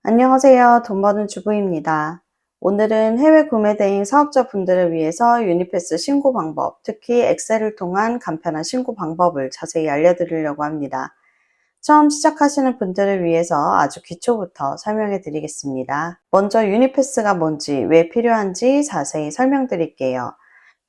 안녕하세요. 돈 버는 주부입니다. 오늘은 해외 구매 대행 사업자분들을 위해서 유니패스 신고 방법, 특히 엑셀을 통한 간편한 신고 방법을 자세히 알려드리려고 합니다. 처음 시작하시는 분들을 위해서 아주 기초부터 설명해 드리겠습니다. 먼저 유니패스가 뭔지, 왜 필요한지 자세히 설명드릴게요.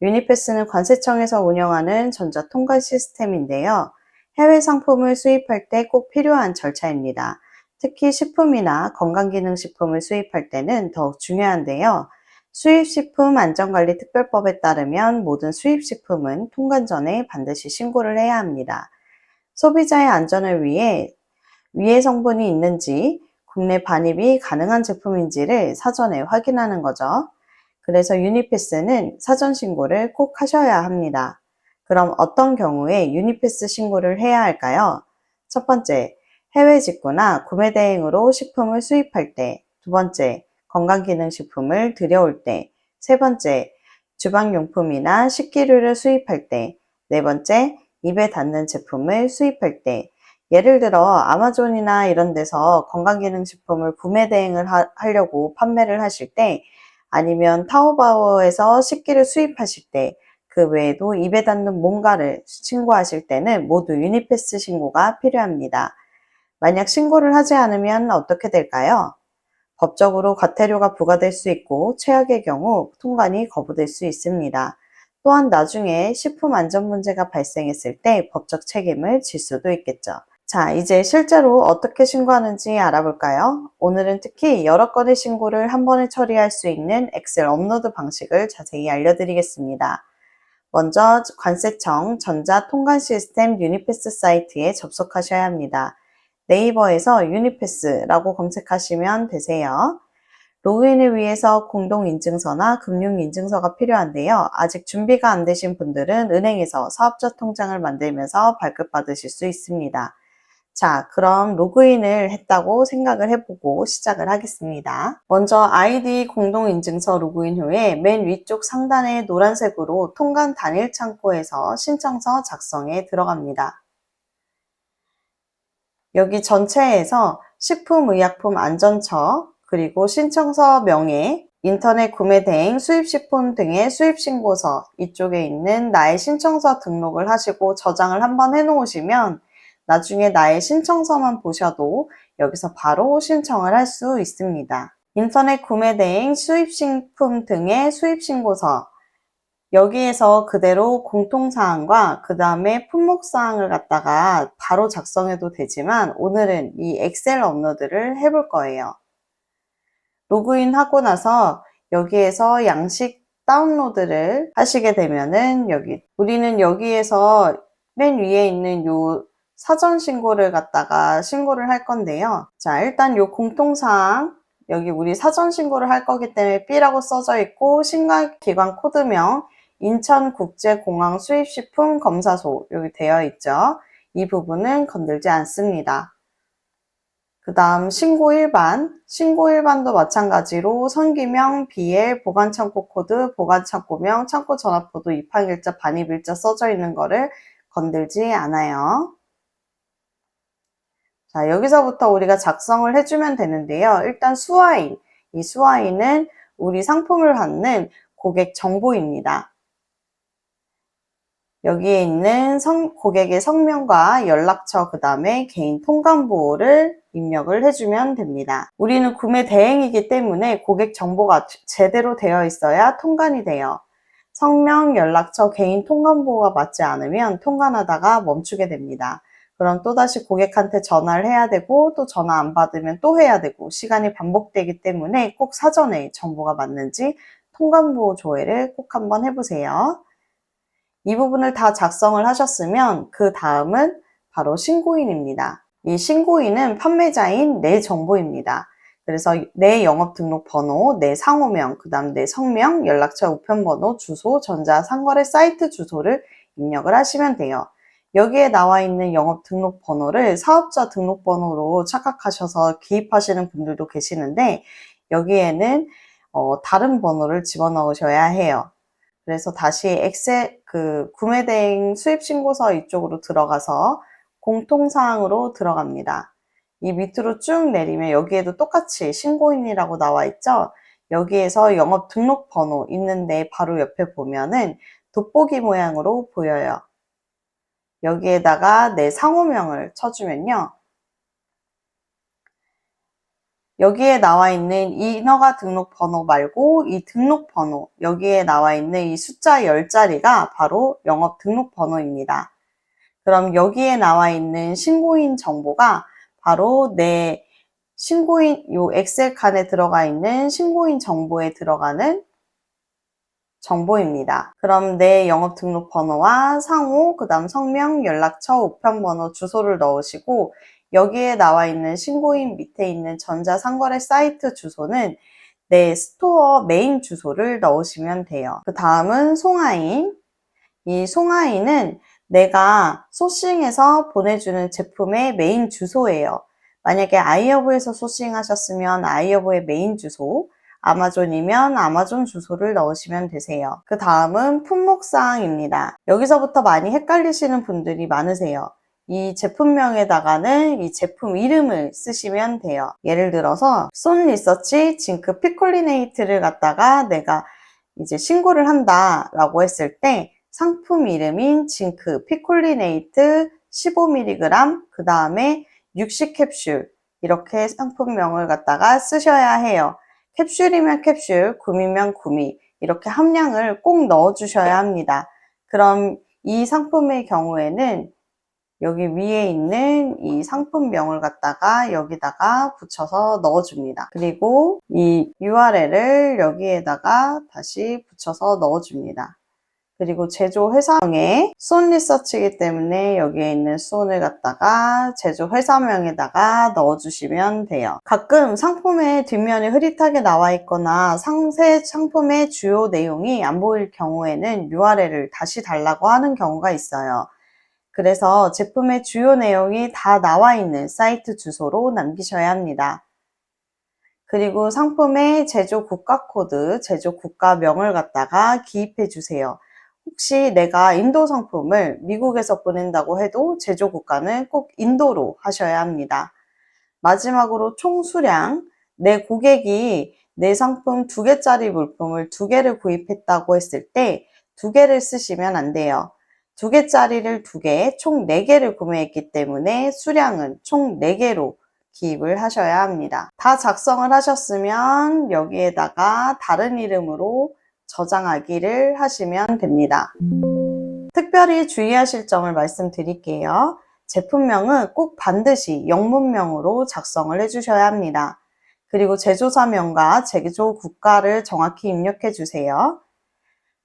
유니패스는 관세청에서 운영하는 전자통관 시스템인데요. 해외 상품을 수입할 때 꼭 필요한 절차입니다. 특히 식품이나 건강기능식품을 수입할 때는 더욱 중요한데요. 수입식품안전관리특별법에 따르면 모든 수입식품은 통관 전에 반드시 신고를 해야 합니다. 소비자의 안전을 위해 위해 성분이 있는지, 국내 반입이 가능한 제품인지를 사전에 확인하는 거죠. 그래서 유니패스는 사전 신고를 꼭 하셔야 합니다. 그럼 어떤 경우에 유니패스 신고를 해야 할까요? 첫 번째, 해외 직구나 구매 대행으로 식품을 수입할 때. 두 번째, 건강기능식품을 들여올 때. 세 번째, 주방용품이나 식기류를 수입할 때. 네 번째, 입에 닿는 제품을 수입할 때. 예를 들어 아마존이나 이런 데서 건강기능식품을 구매 대행을 하려고 판매를 하실 때, 아니면 타오바오에서 식기를 수입하실 때, 그 외에도 입에 닿는 뭔가를 신고하실 때는 모두 유니패스 신고가 필요합니다. 만약 신고를 하지 않으면 어떻게 될까요? 법적으로 과태료가 부과될 수 있고 최악의 경우 통관이 거부될 수 있습니다. 또한 나중에 식품 안전 문제가 발생했을 때 법적 책임을 질 수도 있겠죠. 자, 이제 실제로 어떻게 신고하는지 알아볼까요? 오늘은 특히 여러 건의 신고를 한 번에 처리할 수 있는 엑셀 업로드 방식을 자세히 알려드리겠습니다. 먼저 관세청 전자통관 시스템 유니패스 사이트에 접속하셔야 합니다. 네이버에서 유니패스라고 검색하시면 되세요. 로그인을 위해서 공동인증서나 금융인증서가 필요한데요. 아직 준비가 안 되신 분들은 은행에서 사업자 통장을 만들면서 발급받으실 수 있습니다. 자, 그럼 로그인을 했다고 생각을 해보고 시작을 하겠습니다. 먼저 아이디 공동인증서 로그인 후에 맨 위쪽 상단에 노란색으로 통관 단일 창구에서 신청서 작성에 들어갑니다. 여기 전체에서 식품의약품안전처, 그리고 신청서 명예, 인터넷 구매 대행, 수입식품 등의 수입신고서, 이쪽에 있는 나의 신청서 등록을 하시고 저장을 한번 해놓으시면 나중에 나의 신청서만 보셔도 여기서 바로 신청을 할 수 있습니다. 인터넷 구매 대행, 수입식품 등의 수입신고서, 여기에서 그대로 공통사항과 그 다음에 품목사항을 갖다가 바로 작성해도 되지만 오늘은 이 엑셀 업로드를 해볼 거예요. 로그인 하고 나서 여기에서 양식 다운로드를 하시게 되면은 우리는 여기에서 맨 위에 있는 요 사전 신고를 갖다가 신고를 할 건데요. 자, 일단 요 공통사항, 여기 우리 사전 신고를 할 거기 때문에 B라고 써져 있고, 신고기관 코드명 인천국제공항 수입식품 검사소 여기 되어 있죠. 이 부분은 건들지 않습니다. 그 다음 신고 일반도 마찬가지로 선기명, BL, 보관창고 코드, 보관창고명, 창고 전화번호, 입항일자, 반입일자 써져 있는 거를 건들지 않아요. 자, 여기서부터 우리가 작성을 해주면 되는데요. 일단 수화인, 이 수화인은 우리 상품을 받는 고객 정보입니다. 여기에 있는 고객의 성명과 연락처, 그 다음에 개인 통관부호를 입력을 해주면 됩니다. 우리는 구매 대행이기 때문에 고객 정보가 제대로 되어 있어야 통관이 돼요. 성명, 연락처, 개인 통관부호가 맞지 않으면 통관하다가 멈추게 됩니다. 그럼 또다시 고객한테 전화를 해야 되고, 또 전화 안 받으면 또 해야 되고, 시간이 반복되기 때문에 꼭 사전에 정보가 맞는지 통관부호 조회를 꼭 한번 해보세요. 이 부분을 다 작성을 하셨으면 그 다음은 바로 신고인입니다. 이 신고인은 판매자인 내 정보입니다. 그래서 내 영업등록번호, 내 상호명, 그 다음 내 성명, 연락처, 우편번호, 주소, 전자상거래 사이트 주소를 입력을 하시면 돼요. 여기에 나와 있는 영업등록번호를 사업자 등록번호로 착각하셔서 기입하시는 분들도 계시는데, 여기에는 다른 번호를 집어넣으셔야 해요. 그래서 다시 엑셀 구매 대행 수입 신고서 이쪽으로 들어가서 공통사항으로 들어갑니다. 이 밑으로 쭉 내리면 여기에도 똑같이 신고인이라고 나와 있죠. 여기에서 영업 등록번호 있는데 바로 옆에 보면은 돋보기 모양으로 보여요. 여기에다가 내 상호명을 쳐주면요. 여기에 나와 있는 인허가 등록번호 말고 이 등록번호, 여기에 나와 있는 이 숫자 10자리가 바로 영업 등록번호입니다. 그럼 여기에 나와 있는 신고인 정보가 바로 내 신고인, 요 엑셀 칸에 들어가 있는 신고인 정보에 들어가는 정보입니다. 그럼 내 영업 등록번호와 상호, 그 다음 성명, 연락처, 우편번호, 주소를 넣으시고 여기에 나와 있는 신고인 밑에 있는 전자상거래 사이트 주소는 내 스토어 메인 주소를 넣으시면 돼요. 그 다음은 송하인. 이 송하인은 내가 소싱해서 보내주는 제품의 메인 주소예요. 만약에 아이허브에서 소싱하셨으면 아이허브의 메인 주소, 아마존이면 아마존 주소를 넣으시면 되세요. 그 다음은 품목사항입니다. 여기서부터 많이 헷갈리시는 분들이 많으세요. 이 제품명에다가는 이 제품 이름을 쓰시면 돼요. 예를 들어서 손 리서치 징크 피콜리네이트를 갖다가 내가 이제 신고를 한다 라고 했을 때 상품 이름인 징크 피콜리네이트 15mg 그 다음에 60캡슐 이렇게 상품명을 갖다가 쓰셔야 해요. 캡슐이면 캡슐, 구미면 구미 이렇게 함량을 꼭 넣어 주셔야 합니다. 그럼 이 상품의 경우에는 여기 위에 있는 이 상품명을 갖다가 여기다가 붙여서 넣어줍니다. 그리고 이 URL을 여기에다가 다시 붙여서 넣어줍니다. 그리고 제조 회사명에 손 리서치이기 때문에 여기에 있는 손을 갖다가 제조 회사명에다가 넣어주시면 돼요. 가끔 상품의 뒷면이 흐릿하게 나와 있거나 상품의 주요 내용이 안 보일 경우에는 URL을 다시 달라고 하는 경우가 있어요. 그래서 제품의 주요 내용이 다 나와 있는 사이트 주소로 남기셔야 합니다. 그리고 상품의 제조 국가 코드, 제조 국가명을 갖다가 기입해 주세요. 혹시 내가 인도 상품을 미국에서 보낸다고 해도 제조 국가는 꼭 인도로 하셔야 합니다. 마지막으로 총 수량, 내 고객이 내 상품 2개짜리 물품을 2개를 구입했다고 했을 때 2개를 쓰시면 안 돼요. 2개짜리를 2개, 총 4개를 구매했기 때문에 수량은 총 4개로 기입을 하셔야 합니다. 다 작성을 하셨으면 여기에다가 다른 이름으로 저장하기를 하시면 됩니다. 특별히 주의하실 점을 말씀드릴게요. 제품명은 꼭 반드시 영문명으로 작성을 해주셔야 합니다. 그리고 제조사명과 제조 국가를 정확히 입력해 주세요.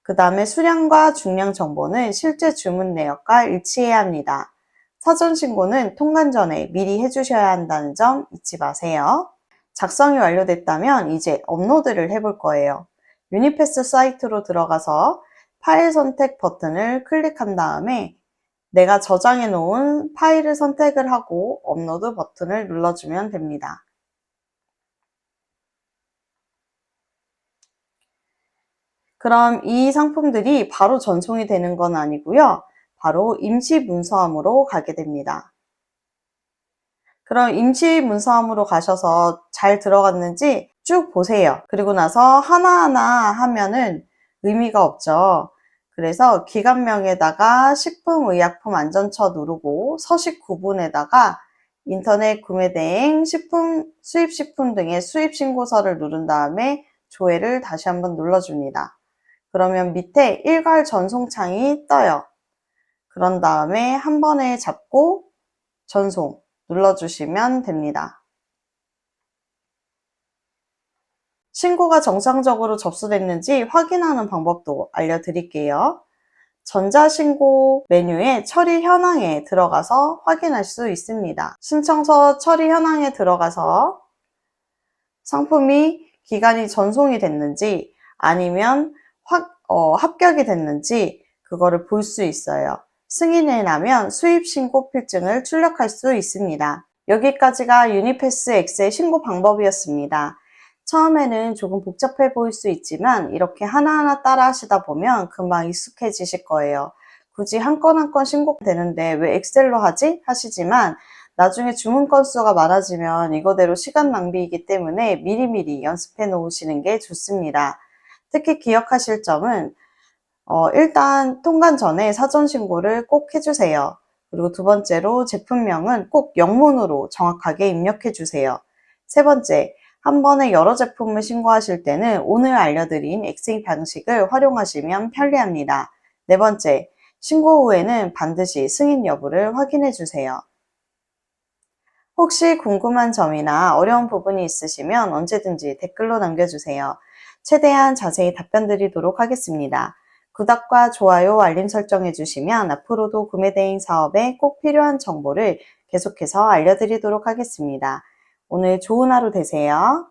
그 다음에 수량과 중량 정보는 실제 주문 내역과 일치해야 합니다. 사전 신고는 통관 전에 미리 해주셔야 한다는 점 잊지 마세요. 작성이 완료됐다면 이제 업로드를 해볼 거예요. 유니패스 사이트로 들어가서 파일 선택 버튼을 클릭한 다음에 내가 저장해 놓은 파일을 선택을 하고 업로드 버튼을 눌러주면 됩니다. 그럼 이 상품들이 바로 전송이 되는 건 아니고요. 바로 임시 문서함으로 가게 됩니다. 그럼 임시 문서함으로 가셔서 잘 들어갔는지 쭉 보세요. 그리고 나서 하나하나 하면은 의미가 없죠. 그래서 기관명에다가 식품의약품안전처 누르고 서식 구분에다가 인터넷 구매 대행, 수입식품 등의 수입신고서를 누른 다음에 조회를 다시 한번 눌러줍니다. 그러면 밑에 일괄 전송창이 떠요. 그런 다음에 한 번에 잡고 전송 눌러주시면 됩니다. 신고가 정상적으로 접수됐는지 확인하는 방법도 알려드릴게요. 전자신고 메뉴에 처리 현황에 들어가서 확인할 수 있습니다. 신청서 처리 현황에 들어가서 상품이 기간이 전송이 됐는지 아니면 합격이 됐는지 그거를 볼 수 있어요. 승인이 나면 수입신고 필증을 출력할 수 있습니다. 여기까지가 유니패스 엑셀 신고 방법이었습니다. 처음에는 조금 복잡해 보일 수 있지만 이렇게 하나하나 따라 하시다 보면 금방 익숙해지실 거예요. 굳이 한 건 한 건 신고되는데 왜 엑셀로 하지? 하시지만 나중에 주문 건수가 많아지면 이거대로 시간 낭비이기 때문에 미리미리 연습해 놓으시는 게 좋습니다. 특히 기억하실 점은 일단 통관 전에 사전 신고를 꼭 해주세요. 그리고 두 번째로 제품명은 꼭 영문으로 정확하게 입력해 주세요. 세 번째, 한 번에 여러 제품을 신고하실 때는 오늘 알려드린 엑셀 방식을 활용하시면 편리합니다. 네 번째, 신고 후에는 반드시 승인 여부를 확인해 주세요. 혹시 궁금한 점이나 어려운 부분이 있으시면 언제든지 댓글로 남겨주세요. 최대한 자세히 답변 드리도록 하겠습니다. 구독과 좋아요, 알림 설정해 주시면 앞으로도 구매 대행 사업에 꼭 필요한 정보를 계속해서 알려드리도록 하겠습니다. 오늘 좋은 하루 되세요.